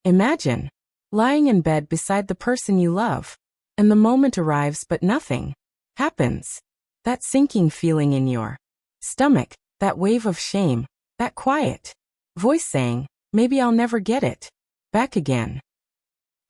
Imagine lying in bed beside the person you love, and the moment arrives but nothing happens. That sinking feeling in your stomach, that wave of shame, that quiet voice saying, maybe I'll never get it back again.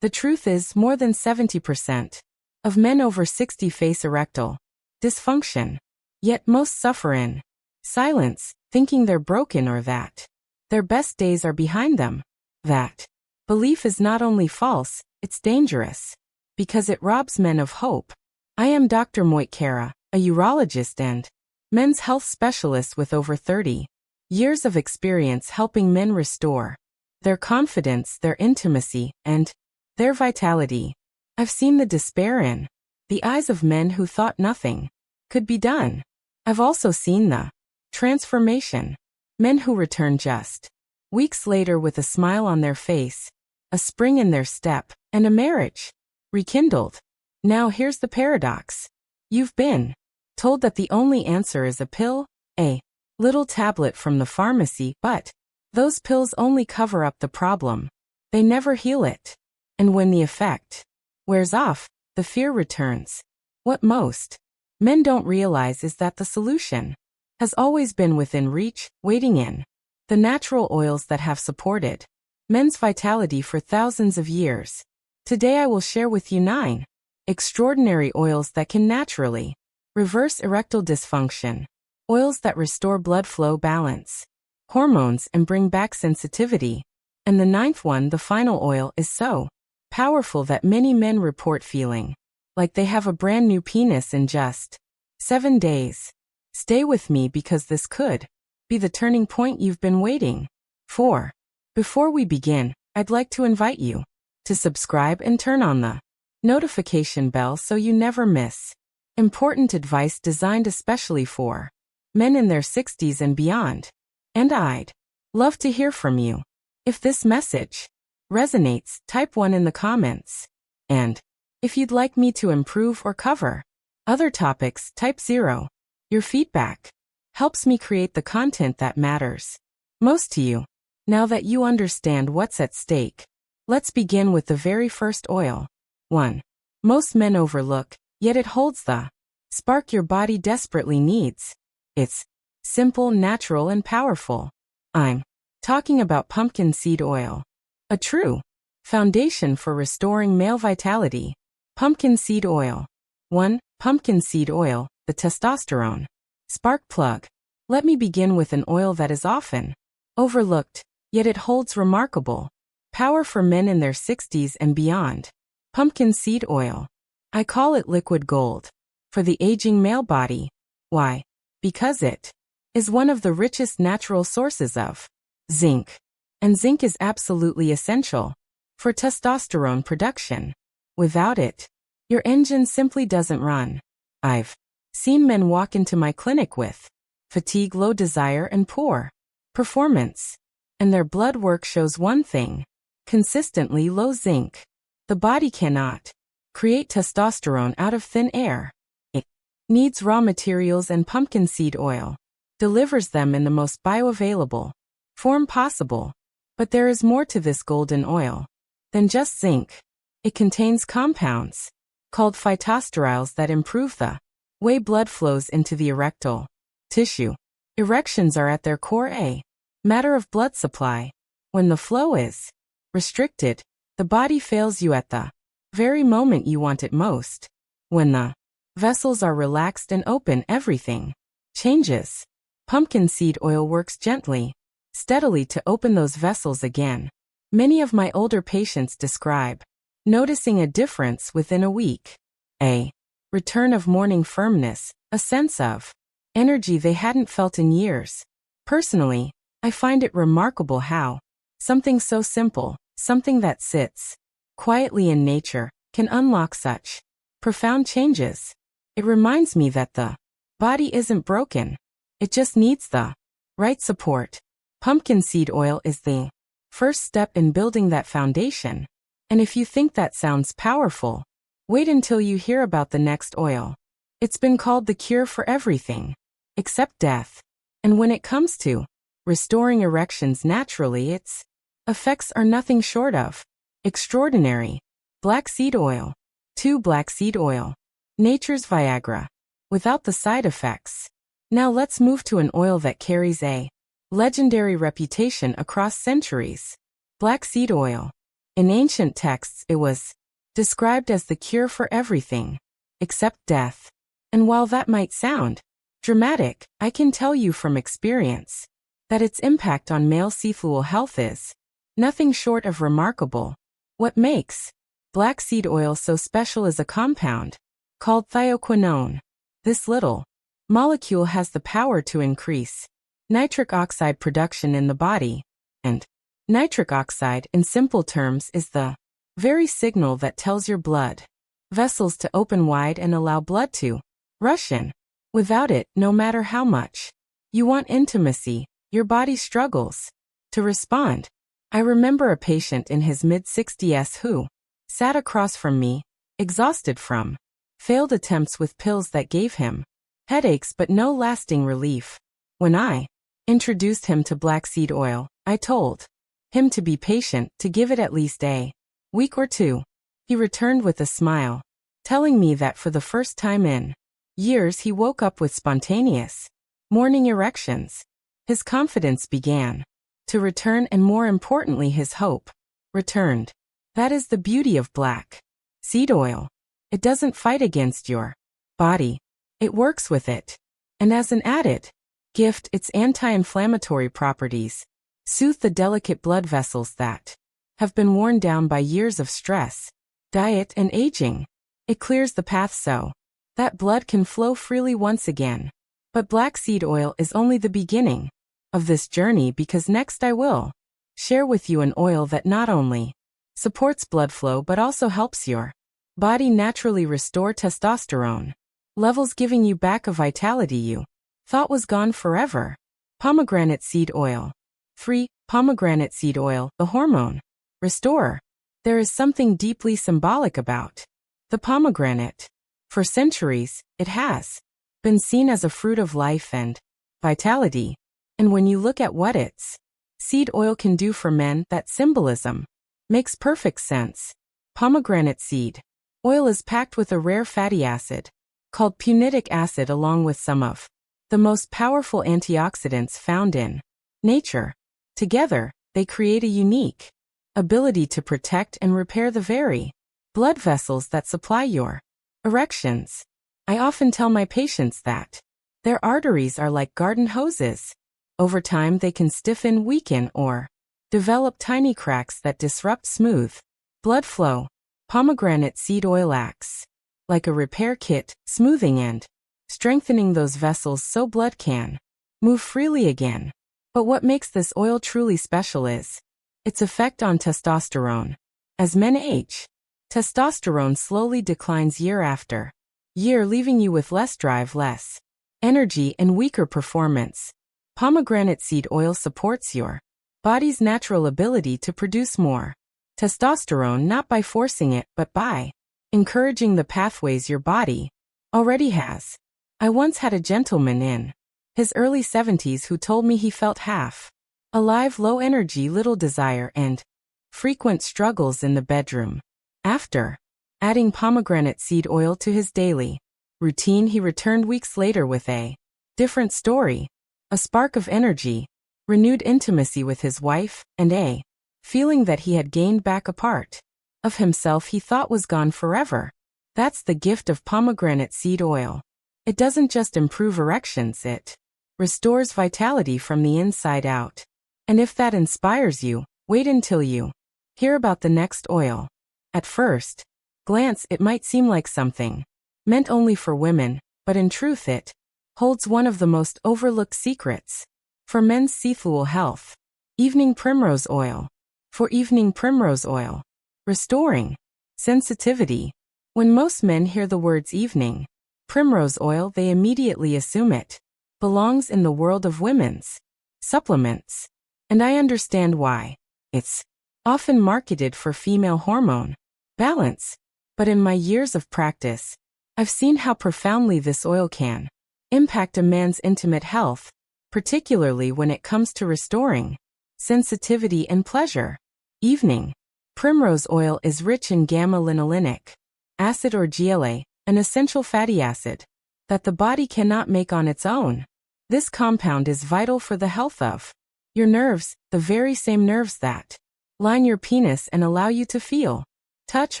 The truth is, more than 70% of men over 60 face erectile dysfunction. Yet most suffer in silence, thinking they're broken or that their best days are behind them. That belief is not only false, it's dangerous, because it robs men of hope. I am Dr. Moitkara, a urologist and men's health specialist with over 30 years of experience helping men restore their confidence, their intimacy, and their vitality. I've seen the despair in the eyes of men who thought nothing could be done. I've also seen the transformation. Men who return just weeks later with a smile on their face, a spring in their step, and a marriage rekindled. Now here's the paradox. You've been told that the only answer is a pill, a little tablet from the pharmacy, but those pills only cover up the problem. They never heal it. And when the effect wears off, the fear returns. What most men don't realize is that the solution has always been within reach, waiting in the natural oils that have supported men's vitality for thousands of years. Today I will share with you 9 extraordinary oils that can naturally reverse erectile dysfunction, oils that restore blood flow balance, hormones, and bring back sensitivity. And the 9th one, the final oil, is so powerful that many men report feeling like they have a brand new penis in just 7 days. Stay with me because this could be the turning point you've been waiting for. Before we begin, I'd like to invite you to subscribe and turn on the notification bell so you never miss important advice designed especially for men in their 60s and beyond. And I'd love to hear from you. If this message resonates, type 1 in the comments. And if you'd like me to improve or cover other topics, type 0. Your feedback helps me create the content that matters most to you. Now that you understand what's at stake, let's begin with the very first oil. 1. Most men overlook, yet it holds the spark your body desperately needs. It's simple, natural, and powerful. I'm talking about pumpkin seed oil. A true foundation for restoring male vitality. Pumpkin seed oil. 1. Pumpkin seed oil, the testosterone spark plug. Let me begin with an oil that is often overlooked, yet it holds remarkable power for men in their 60s and beyond. Pumpkin seed oil. I call it liquid gold for the aging male body. Why? Because it is one of the richest natural sources of zinc. And zinc is absolutely essential for testosterone production. Without it, your engine simply doesn't run. I've seen men walk into my clinic with fatigue, low desire, and poor performance. And their blood work shows one thing: consistently low zinc. The body cannot create testosterone out of thin air. It needs raw materials, and pumpkin seed oil delivers them in the most bioavailable form possible. But there is more to this golden oil than just zinc. It contains compounds called phytosterols that improve the way blood flows into the erectile tissue. Erections are at their core a matter of blood supply. When the flow is restricted, the body fails you at the very moment you want it most. When the vessels are relaxed and open, everything changes. Pumpkin seed oil works gently, steadily to open those vessels again. Many of my older patients describe noticing a difference within a week. A return of morning firmness, a sense of energy they hadn't felt in years. Personally, I find it remarkable how something so simple, something that sits quietly in nature, can unlock such profound changes. It reminds me that the body isn't broken. It just needs the right support. Pumpkin seed oil is the first step in building that foundation. And if you think that sounds powerful, wait until you hear about the next oil. It's been called the cure for everything except death. And when it comes to restoring erections naturally, it's Effects are nothing short of extraordinary. Black seed oil. 2. Black seed oil. Nature's Viagra. Without the side effects. Now let's move to an oil that carries a legendary reputation across centuries. Black seed oil. In ancient texts it was described as the cure for everything except death. And while that might sound dramatic, I can tell you from experience that its impact on male sexual health is nothing short of remarkable. What makes black seed oil so special is a compound called thioquinone. This little molecule has the power to increase nitric oxide production in the body, and nitric oxide, in simple terms, is the very signal that tells your blood vessels to open wide and allow blood to rush in. Without it, no matter how much you want intimacy, your body struggles to respond. I remember a patient in his mid-60s who sat across from me, exhausted from failed attempts with pills that gave him headaches but no lasting relief. When I introduced him to black seed oil, I told him to be patient, to give it at least a week or two. He returned with a smile, telling me that for the first time in years he woke up with spontaneous morning erections. His confidence began to return, and more importantly, his hope returned. That is the beauty of black seed oil. It doesn't fight against your body. It works with it. And as an added gift, its anti-inflammatory properties soothe the delicate blood vessels that have been worn down by years of stress, diet, and aging. It clears the path so that blood can flow freely once again. But black seed oil is only the beginning of this journey, because next I will share with you an oil that not only supports blood flow but also helps your body naturally restore testosterone levels, giving you back a vitality you thought was gone forever. Pomegranate seed oil. 3. Pomegranate seed oil, the hormone restorer. There is something deeply symbolic about the pomegranate. For centuries, it has been seen as a fruit of life and vitality. And when you look at what its seed oil can do for men, that symbolism makes perfect sense. Pomegranate seed oil is packed with a rare fatty acid called punitic acid, along with some of the most powerful antioxidants found in nature. Together, they create a unique ability to protect and repair the very blood vessels that supply your erections. I often tell my patients that their arteries are like garden hoses. Over time, they can stiffen, weaken, or develop tiny cracks that disrupt smooth blood flow. Pomegranate seed oil acts like a repair kit, smoothing and strengthening those vessels so blood can move freely again. But what makes this oil truly special is its effect on testosterone. As men age, testosterone slowly declines year after year, leaving you with less drive, less energy, and weaker performance. Pomegranate seed oil supports your body's natural ability to produce more testosterone, not by forcing it, but by encouraging the pathways your body already has. I once had a gentleman in his early 70s who told me he felt half alive, low energy, little desire, and frequent struggles in the bedroom. After adding pomegranate seed oil to his daily routine, he returned weeks later with a different story, a spark of energy, renewed intimacy with his wife, and a feeling that he had gained back a part of himself he thought was gone forever. That's the gift of pomegranate seed oil. It doesn't just improve erections, it restores vitality from the inside out. And if that inspires you, wait until you hear about the next oil. At first glance, it might seem like something meant only for women, but in truth it holds one of the most overlooked secrets for men's sexual health. Evening primrose oil. For evening primrose oil, restoring sensitivity. When most men hear the words evening primrose oil, they immediately assume it belongs in the world of women's supplements. And I understand why. It's often marketed for female hormone balance. But in my years of practice, I've seen how profoundly this oil can impact a man's intimate health, particularly when it comes to restoring sensitivity and pleasure. Evening. Primrose oil is rich in gamma-linolenic acid or GLA, an essential fatty acid that the body cannot make on its own. This compound is vital for the health of your nerves, the very same nerves that line your penis and allow you to feel touch,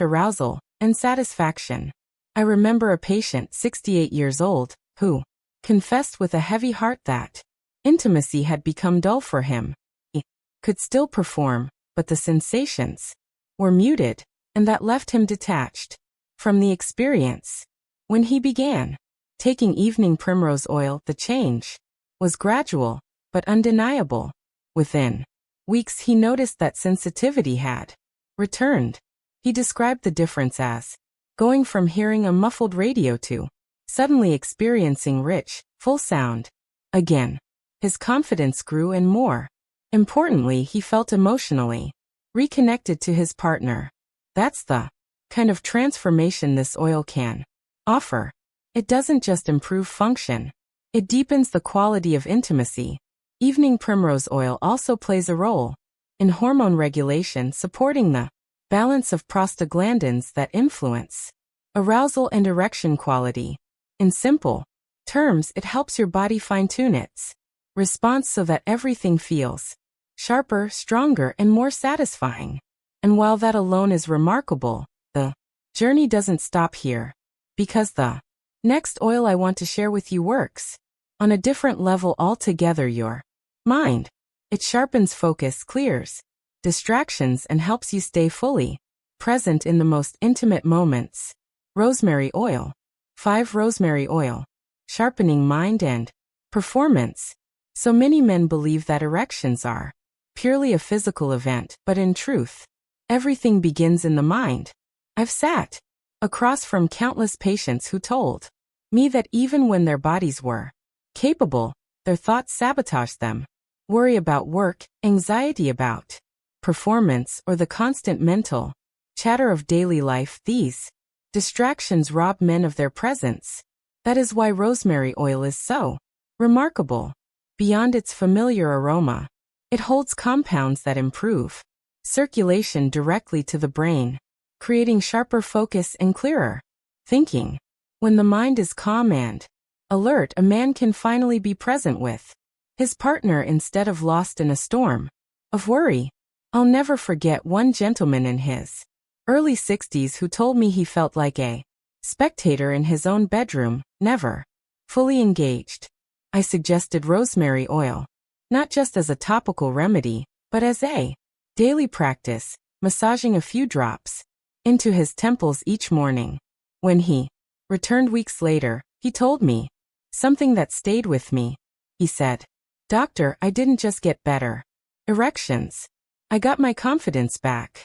arousal, and satisfaction. I remember a patient, 68 years old, who confessed with a heavy heart that intimacy had become dull for him. He could still perform, but the sensations were muted, and that left him detached from the experience. When he began taking evening primrose oil, the change was gradual, but undeniable. Within weeks he noticed that sensitivity had returned. He described the difference as going from hearing a muffled radio to suddenly experiencing rich, full sound again. His confidence grew, and more importantly, he felt emotionally reconnected to his partner. That's the kind of transformation this oil can offer. It doesn't just improve function, it deepens the quality of intimacy. Evening primrose oil also plays a role in hormone regulation, supporting the balance of prostaglandins that influence arousal and erection quality. In simple terms, it helps your body fine-tune its response so that everything feels sharper, stronger, and more satisfying. And while that alone is remarkable, the journey doesn't stop here, because the next oil I want to share with you works on a different level altogether. Your mind. It sharpens focus, clears distractions, and helps you stay fully present in the most intimate moments. Rosemary oil. 5. Rosemary oil. Sharpening mind and performance. So many men believe that erections are purely a physical event, but in truth, everything begins in the mind. I've sat across from countless patients who told me that even when their bodies were capable, their thoughts sabotaged them. Worry about work, anxiety about performance, or the constant mental chatter of daily life. These distractions rob men of their presence. That is why rosemary oil is so remarkable. Beyond its familiar aroma, it holds compounds that improve circulation directly to the brain, creating sharper focus and clearer thinking. When the mind is calm and alert, a man can finally be present with his partner instead of lost in a storm of worry. I'll never forget one gentleman in his early 60s who told me he felt like a spectator in his own bedroom, never fully engaged. I suggested rosemary oil, not just as a topical remedy, but as a daily practice, massaging a few drops into his temples each morning. When he returned weeks later, he told me something that stayed with me. He said, "Doctor, I didn't just get better erections. I got my confidence back."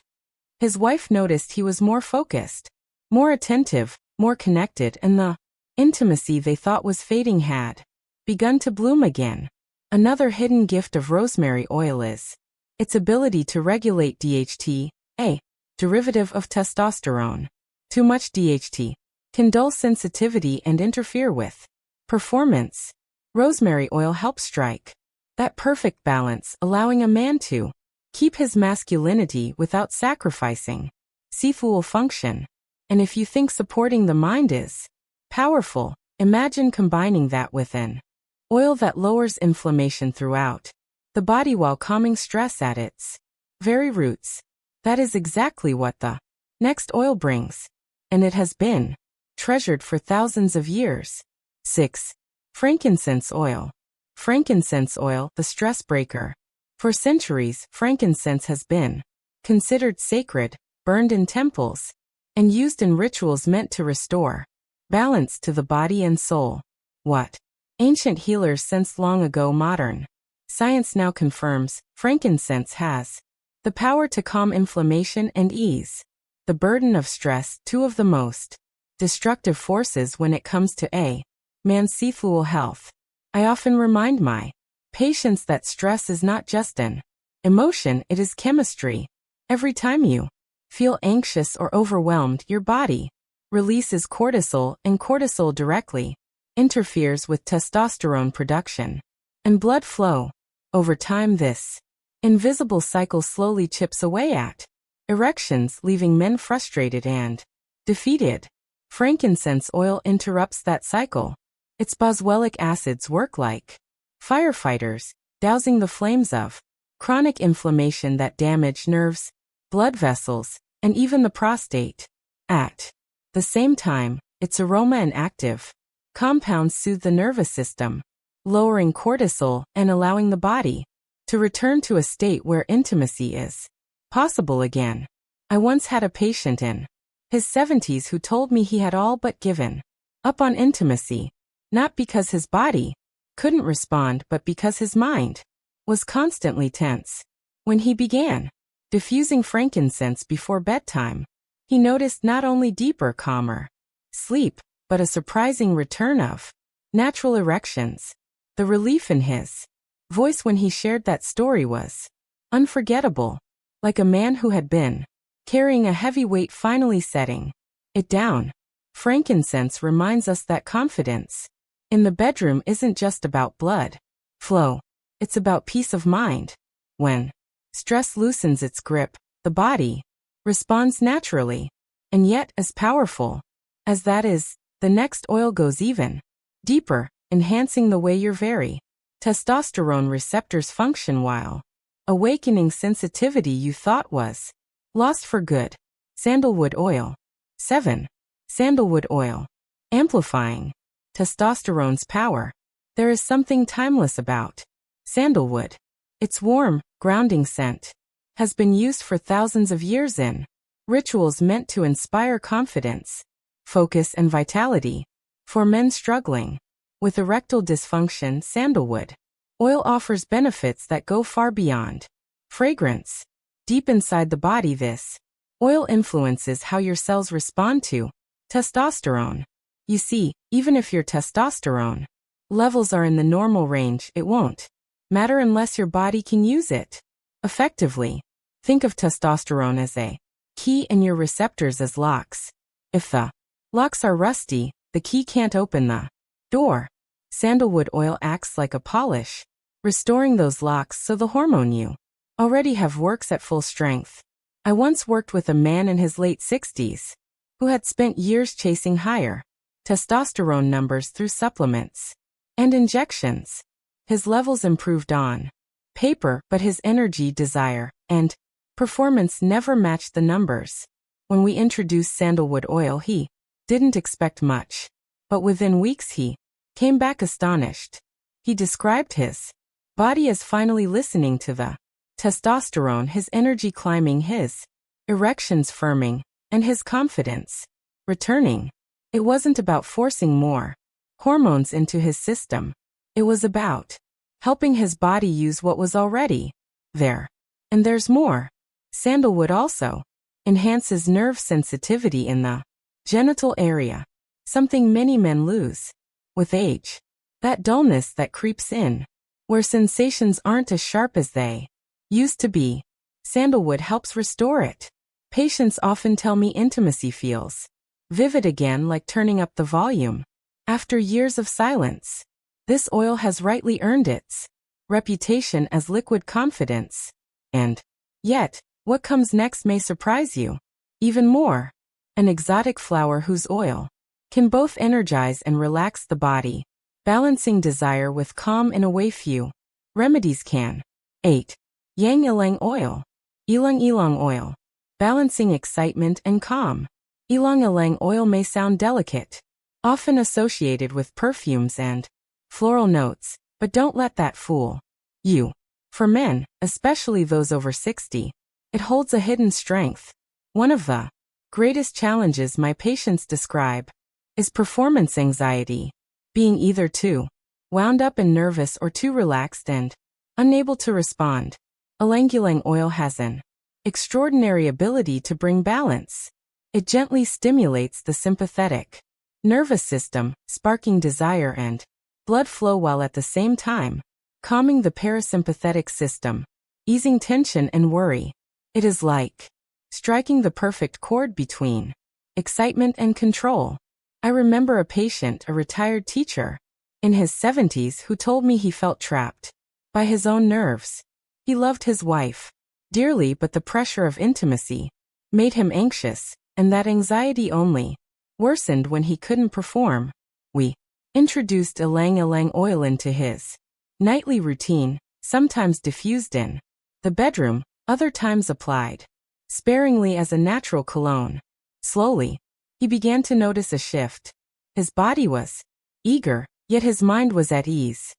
His wife noticed he was more focused, more attentive, more connected, and the intimacy they thought was fading had begun to bloom again. Another hidden gift of rosemary oil is its ability to regulate DHT, a derivative of testosterone. Too much DHT can dull sensitivity and interfere with performance. Rosemary oil helps strike that perfect balance, allowing a man to keep his masculinity without sacrificing sexual function. And if you think supporting the mind is powerful, imagine combining that with an oil that lowers inflammation throughout the body while calming stress at its very roots. That is exactly what the next oil brings, and it has been treasured for thousands of years. 6. Frankincense oil. Frankincense oil, the stress breaker. For centuries, frankincense has been considered sacred, burned in temples, and used in rituals meant to restore balance to the body and soul. What ancient healers sensed long ago, modern science now confirms. Frankincense has the power to calm inflammation and ease the burden of stress, two of the most destructive forces when it comes to a man's sexual health. I often remind my patients that stress is not just an emotion, it is chemistry. Every time you feel anxious or overwhelmed, your body releases cortisol, and cortisol directly interferes with testosterone production and blood flow. Over time, this invisible cycle slowly chips away at erections, leaving men frustrated and defeated. Frankincense oil interrupts that cycle. Its boswellic acids work like firefighters, dousing the flames of chronic inflammation that damage nerves, blood vessels, and even the prostate. At the same time, its aroma and active compounds soothe the nervous system, lowering cortisol and allowing the body to return to a state where intimacy is possible again. I once had a patient in his 70s who told me he had all but given up on intimacy, not because his body couldn't respond but because his mind was constantly tense. When he began diffusing frankincense before bedtime, he noticed not only deeper, calmer sleep, but a surprising return of natural erections. The relief in his voice when he shared that story was unforgettable, like a man who had been carrying a heavy weight finally setting it down. Frankincense reminds us that confidence in the bedroom isn't just about blood flow, it's about peace of mind. When stress loosens its grip, the body responds naturally. And yet, as powerful as that is, the next oil goes even deeper, enhancing the way your very testosterone receptors function while awakening sensitivity you thought was lost for good. Sandalwood oil. 7. Sandalwood oil. Amplifying testosterone's power. There is something timeless about sandalwood. Its warm, grounding scent has been used for thousands of years in rituals meant to inspire confidence, focus, and vitality. For men struggling with erectile dysfunction, sandalwood oil offers benefits that go far beyond fragrance. Deep inside the body, this oil influences how your cells respond to testosterone. You see, even if your testosterone levels are in the normal range, it won't matter unless your body can use it effectively. Think of testosterone as a key and your receptors as locks. If the locks are rusty, the key can't open the door. Sandalwood oil acts like a polish, restoring those locks so the hormone you already have works at full strength. I once worked with a man in his late 60s who had spent years chasing higher testosterone numbers through supplements and injections. His levels improved on paper, but his energy, desire, and performance never matched the numbers. When we introduced sandalwood oil, he didn't expect much, but within weeks he came back astonished. He described his body as finally listening to the testosterone, his energy climbing, his erections firming, and his confidence returning. It wasn't about forcing more hormones into his system. It was about helping his body use what was already there. And there's more. Sandalwood also enhances nerve sensitivity in the genital area, something many men lose with age. That dullness that creeps in, where sensations aren't as sharp as they used to be. Sandalwood helps restore it. Patients often tell me intimacy feels vivid again, like turning up the volume after years of silence. This oil has rightly earned its reputation as liquid confidence. And yet, what comes next may surprise you even more. An exotic flower whose oil can both energize and relax the body, balancing desire with calm in a way few remedies can. 8. Yang Ylang oil. Ylang Ylang oil. Balancing excitement and calm. Ylang Ylang oil may sound delicate, often associated with perfumes and floral notes, but don't let that fool you. For men, especially those over 60, it holds a hidden strength. One of the greatest challenges my patients describe is performance anxiety, being either too wound up and nervous or too relaxed and unable to respond. Ylang Ylang oil has an extraordinary ability to bring balance. It gently stimulates the sympathetic nervous system, sparking desire and blood flow while at the same time calming the parasympathetic system, easing tension and worry. It is like striking the perfect chord between excitement and control. I remember a patient, a retired teacher in his 70s, who told me he felt trapped by his own nerves. He loved his wife dearly, but the pressure of intimacy made him anxious, and that anxiety only worsened when he couldn't perform. We introduced ylang-ylang oil into his nightly routine, sometimes diffused in the bedroom, other times applied sparingly as a natural cologne. Slowly, he began to notice a shift. His body was eager, yet his mind was at ease.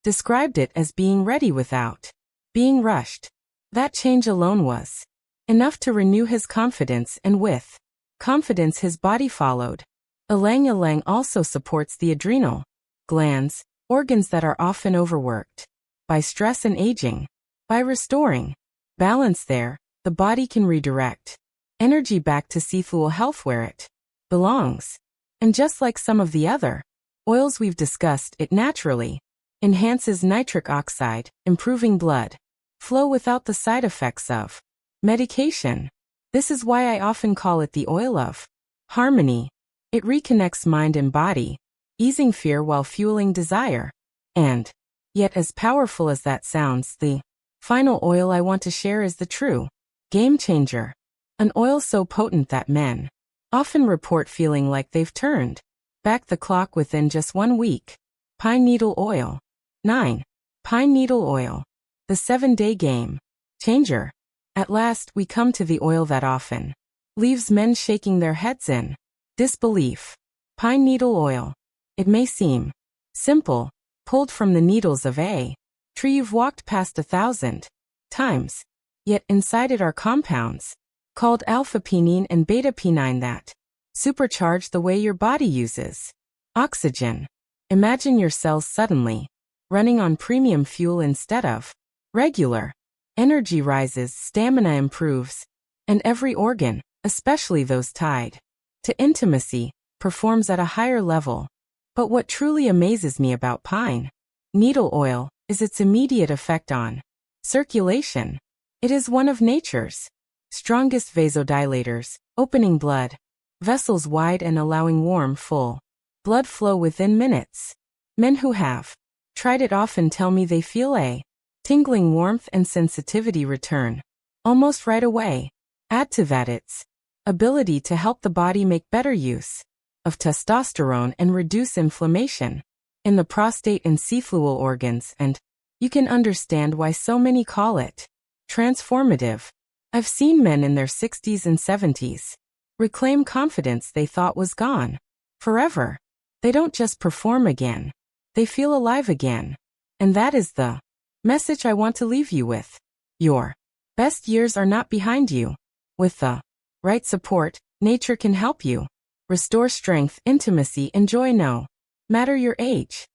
Described it as being ready without being rushed. That change alone was enough to renew his confidence, and with confidence his body followed. Ylang-ylang also supports the adrenal glands, organs that are often overworked by stress and aging. By restoring balance there, the body can redirect energy back to sexual health where it belongs. And just like some of the other oils we've discussed, it naturally enhances nitric oxide, improving blood flow without the side effects of medication. This is why I often call it the oil of harmony. It reconnects mind and body, easing fear while fueling desire. And yet, as powerful as that sounds, the final oil I want to share is the true game changer. An oil so potent that men often report feeling like they've turned back the clock within just 1 week. Pine needle oil. 9. Pine needle oil. The 7-day game changer. At last, we come to the oil that often leaves men shaking their heads in disbelief. Pine needle oil. It may seem simple, pulled from the needles of a tree you've walked past 1,000 times. Yet inside it are compounds called alpha-pinene and beta-pinene that supercharge the way your body uses oxygen. Imagine your cells suddenly running on premium fuel instead of regular. Energy rises, stamina improves, and every organ, especially those tied to intimacy, performs at a higher level. But what truly amazes me about pine needle oil is its immediate effect on circulation. It is one of nature's strongest vasodilators, opening blood vessels wide and allowing warm, full blood flow within minutes. Men who have tried it often tell me they feel a tingling warmth and sensitivity return almost right away. Add to that its ability to help the body make better use of testosterone and reduce inflammation in the prostate and sexual organs, and you can understand why so many call it transformative. I've seen men in their 60s and 70s reclaim confidence they thought was gone forever. They don't just perform again, they feel alive again. And that is the message I want to leave you with. Your best years are not behind you. With the right support, nature can help you restore strength, intimacy, and joy no matter your age.